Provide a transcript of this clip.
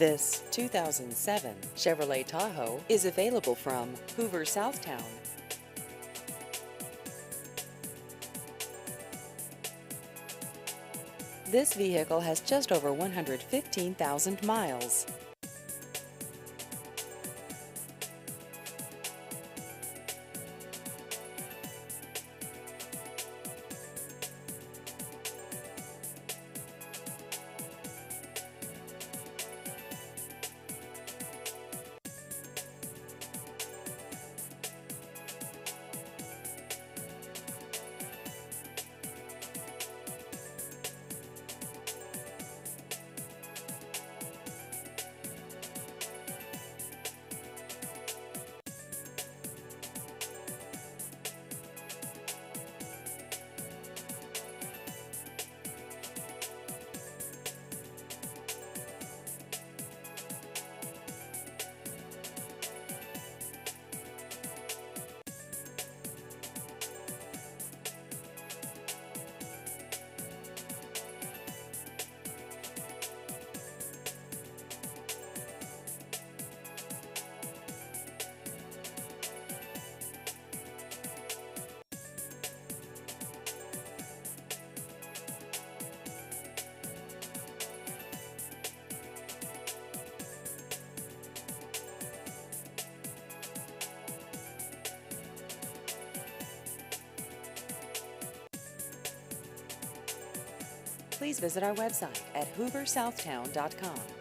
This 2007 Chevrolet Tahoe is available from Hoover Southtown. This vehicle has just over 115,000 miles. Please visit our website at hooversouthtown.com.